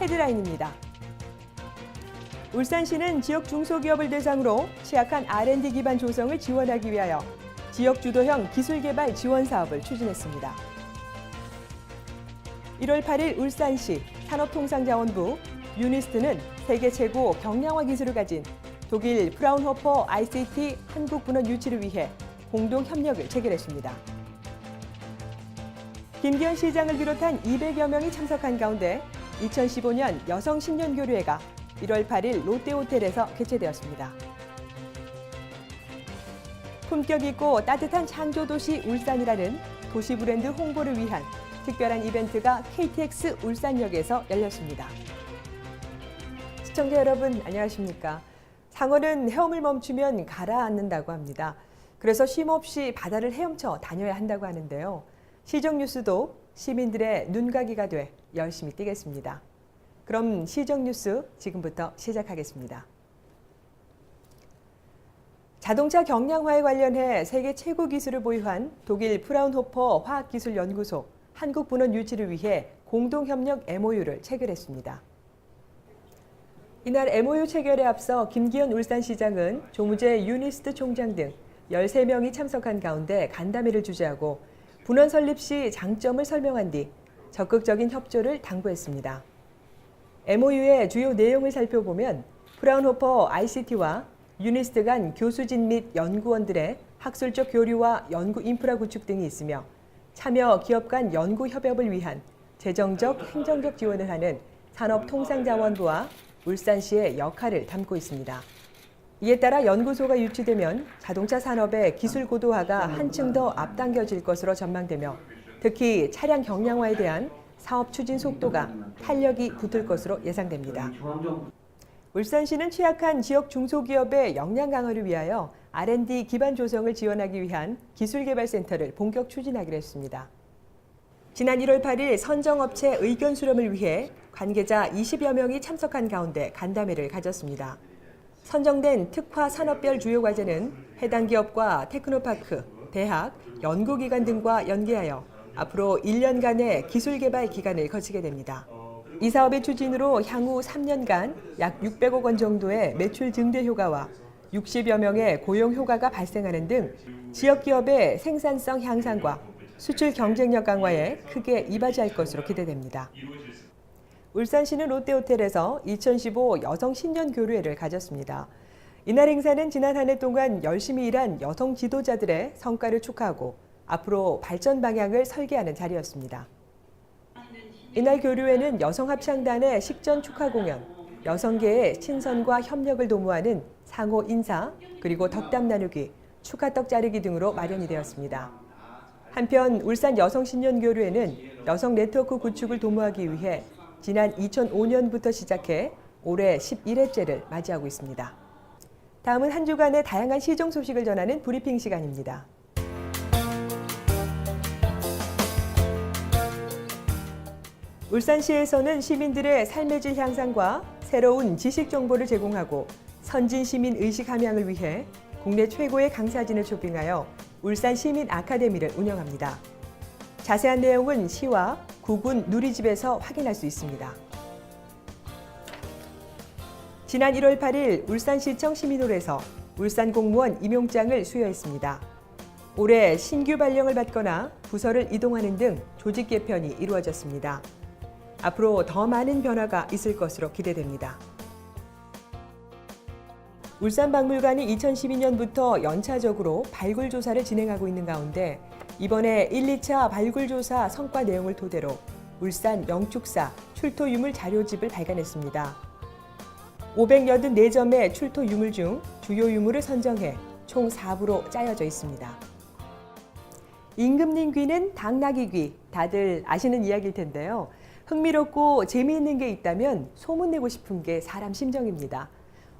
헤드라인입니다. 울산시는 지역 중소기업을 대상으로 취약한 R&D 기반 조성을 지원하기 위하여 지역 주도형 기술개발 지원 사업을 추진했습니다. 1월 8일 울산시 산업통상자원부 유니스트는 세계 최고 경량화 기술을 가진 독일 프라운호퍼 ICT 한국 분원 유치를 위해 공동 협력을 체결했습니다. 김기현 시장을 비롯한 200여 명이 참석한 가운데 2015년 여성 신년교류회가 1월 8일 롯데호텔에서 개최되었습니다. 품격 있고 따뜻한 창조도시 울산이라는 도시 브랜드 홍보를 위한 특별한 이벤트가 KTX 울산역에서 열렸습니다. 시청자 여러분 안녕하십니까? 상어는 헤엄을 멈추면 가라앉는다고 합니다. 그래서 쉼없이 바다를 헤엄쳐 다녀야 한다고 하는데요. 시정 뉴스도 시민들의 눈가기가 돼 열심히 뛰겠습니다. 그럼 시정 뉴스 지금부터 시작하겠습니다. 자동차 경량화에 관련해 세계 최고 기술을 보유한 독일 프라운호퍼 화학기술연구소 한국 분원 유치를 위해 공동협력 MOU를 체결했습니다. 이날 MOU 체결에 앞서 김기현 울산시장은 조무재 유니스트 총장 등 13명이 참석한 가운데 간담회를 주재하고 분원 설립 시 장점을 설명한 뒤 적극적인 협조를 당부했습니다. MOU의 주요 내용을 살펴보면 프라운호퍼 ICT와 유니스트 간 교수진 및 연구원들의 학술적 교류와 연구 인프라 구축 등이 있으며 참여 기업 간 연구 협업을 위한 재정적, 행정적 지원을 하는 산업통상자원부와 울산시의 역할을 담고 있습니다. 이에 따라 연구소가 유치되면 자동차 산업의 기술 고도화가 한층 더 앞당겨질 것으로 전망되며 특히 차량 경량화에 대한 사업 추진 속도가 탄력이 붙을 것으로 예상됩니다. 울산시는 취약한 지역 중소기업의 역량 강화를 위하여 R&D 기반 조성을 지원하기 위한 기술개발센터를 본격 추진하기로 했습니다. 지난 1월 8일 선정업체 의견 수렴을 위해 관계자 20여 명이 참석한 가운데 간담회를 가졌습니다. 선정된 특화 산업별 주요 과제는 해당 기업과 테크노파크, 대학, 연구기관 등과 연계하여 앞으로 1년간의 기술개발 기간을 거치게 됩니다. 이 사업의 추진으로 향후 3년간 약 600억 원 정도의 매출 증대 효과와 60여 명의 고용 효과가 발생하는 등 지역 기업의 생산성 향상과 수출 경쟁력 강화에 크게 이바지할 것으로 기대됩니다. 울산시는 롯데호텔에서 2015 여성 신년 교류회를 가졌습니다. 이날 행사는 지난 한 해 동안 열심히 일한 여성 지도자들의 성과를 축하하고 앞으로 발전 방향을 설계하는 자리였습니다. 이날 교류회는 여성 합창단의 식전 축하 공연, 여성계의 친선과 협력을 도모하는 상호 인사, 그리고 덕담 나누기, 축하떡 자르기 등으로 마련이 되었습니다. 한편 울산 여성 신년 교류회는 여성 네트워크 구축을 도모하기 위해 지난 2005년부터 시작해 올해 11회째를 맞이하고 있습니다. 다음은 한 주간의 다양한 시정 소식을 전하는 브리핑 시간입니다. 울산시에서는 시민들의 삶의 질 향상과 새로운 지식 정보를 제공하고 선진 시민 의식 함양을 위해 국내 최고의 강사진을 초빙하여 울산 시민 아카데미를 운영합니다. 자세한 내용은 시와 구군 누리집에서 확인할 수 있습니다. 지난 1월 8일 울산시청 시민홀에서 울산 공무원 임용장을 수여했습니다. 올해 신규 발령을 받거나 부서를 이동하는 등 조직 개편이 이루어졌습니다. 앞으로 더 많은 변화가 있을 것으로 기대됩니다. 울산박물관이 2012년부터 연차적으로 발굴 조사를 진행하고 있는 가운데 이번에 1, 2차 발굴 조사 성과 내용을 토대로 울산 영축사 출토 유물 자료집을 발간했습니다. 584점의 출토 유물 중 주요 유물을 선정해 총 4부로 짜여져 있습니다. 임금님 귀는 당나귀 귀, 다들 아시는 이야기일 텐데요. 흥미롭고 재미있는 게 있다면 소문내고 싶은 게 사람 심정입니다.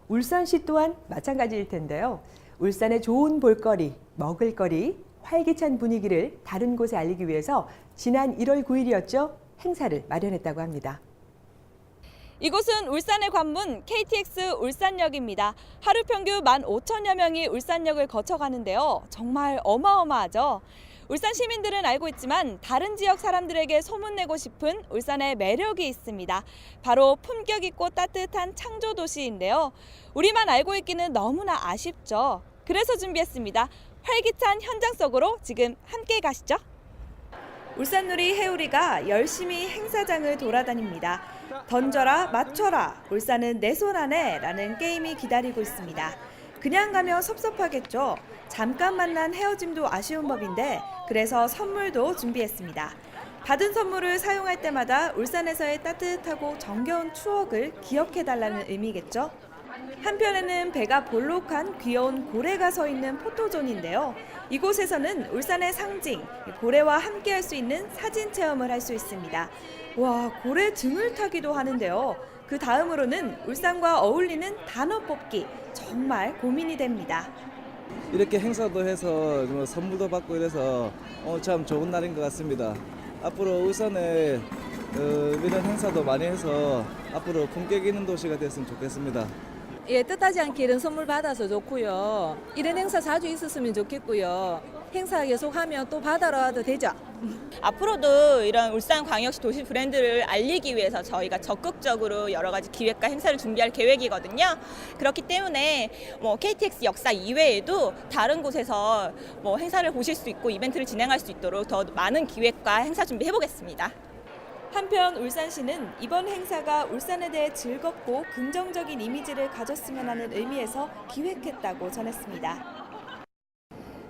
울산시 또한 마찬가지일 텐데요. 울산의 좋은 볼거리, 먹을거리, 활기찬 분위기를 다른 곳에 알리기 위해서 지난 1월 9일이었죠. 행사를 마련했다고 합니다. 이곳은 울산의 관문 KTX 울산역입니다. 하루 평균 15,000여 명이 울산역을 거쳐가는데요. 정말 어마어마하죠. 울산 시민들은 알고 있지만 다른 지역 사람들에게 소문내고 싶은 울산의 매력이 있습니다. 바로 품격 있고 따뜻한 창조 도시인데요. 우리만 알고 있기는 너무나 아쉽죠. 그래서 준비했습니다. 활기찬 현장 속으로 지금 함께 가시죠. 울산놀이 해우리가 열심히 행사장을 돌아다닙니다. 던져라 맞춰라 울산은 내 손 안에 라는 게임이 기다리고 있습니다. 그냥 가면 섭섭하겠죠. 잠깐 만난 헤어짐도 아쉬운 법인데 그래서 선물도 준비했습니다. 받은 선물을 사용할 때마다 울산에서의 따뜻하고 정겨운 추억을 기억해달라는 의미겠죠. 한편에는 배가 볼록한 귀여운 고래가 서 있는 포토존인데요. 이곳에서는 울산의 상징, 고래와 함께할 수 있는 사진 체험을 할 수 있습니다. 와, 고래 등을 타기도 하는데요. 그 다음으로는 울산과 어울리는 단어 뽑기, 정말 고민이 됩니다. 이렇게 행사도 해서 선물도 받고 이래서 참 좋은 날인 것 같습니다. 앞으로 울산에 이런 행사도 많이 해서 앞으로 품격 있는 도시가 됐으면 좋겠습니다. 예, 뜻하지 않게 이런 선물 받아서 좋고요. 이런 행사 자주 있었으면 좋겠고요. 행사 계속하면 또 받으러 와도 되죠. 앞으로도 이런 울산광역시 도시 브랜드를 알리기 위해서 저희가 적극적으로 여러 가지 기획과 행사를 준비할 계획이거든요. 그렇기 때문에 KTX 역사 이외에도 다른 곳에서 행사를 보실 수 있고 이벤트를 진행할 수 있도록 더 많은 기획과 행사 준비해 보겠습니다. 한편 울산시는 이번 행사가 울산에 대해 즐겁고 긍정적인 이미지를 가졌으면 하는 의미에서 기획했다고 전했습니다.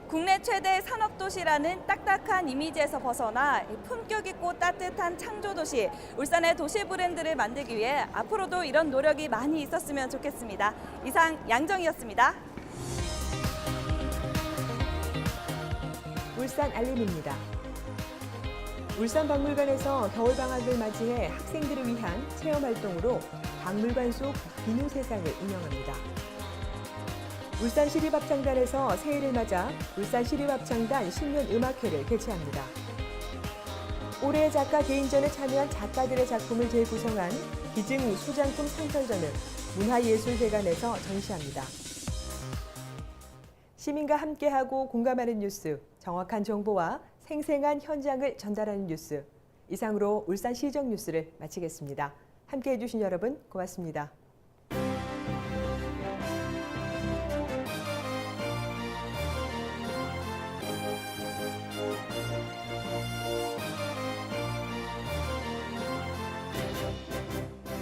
국내 최대 산업도시라는 딱딱한 이미지에서 벗어나 품격 있고 따뜻한 창조도시, 울산의 도시 브랜드를 만들기 위해 앞으로도 이런 노력이 많이 있었으면 좋겠습니다. 이상 양정이었습니다. 울산 알림입니다. 울산박물관에서 겨울방학을 맞이해 학생들을 위한 체험활동으로 박물관 속 비누 세상을 운영합니다. 울산시립합창단에서 새해를 맞아 울산시립합창단 신년 음악회를 개최합니다. 올해 작가 개인전에 참여한 작가들의 작품을 재구성한 기증 소장품 상설전을 문화예술회관에서 전시합니다. 시민과 함께하고 공감하는 뉴스, 정확한 정보와 생생한 현장을 전달하는 뉴스. 이상으로 울산시정 뉴스를 마치겠습니다. 함께해 주신 여러분 고맙습니다.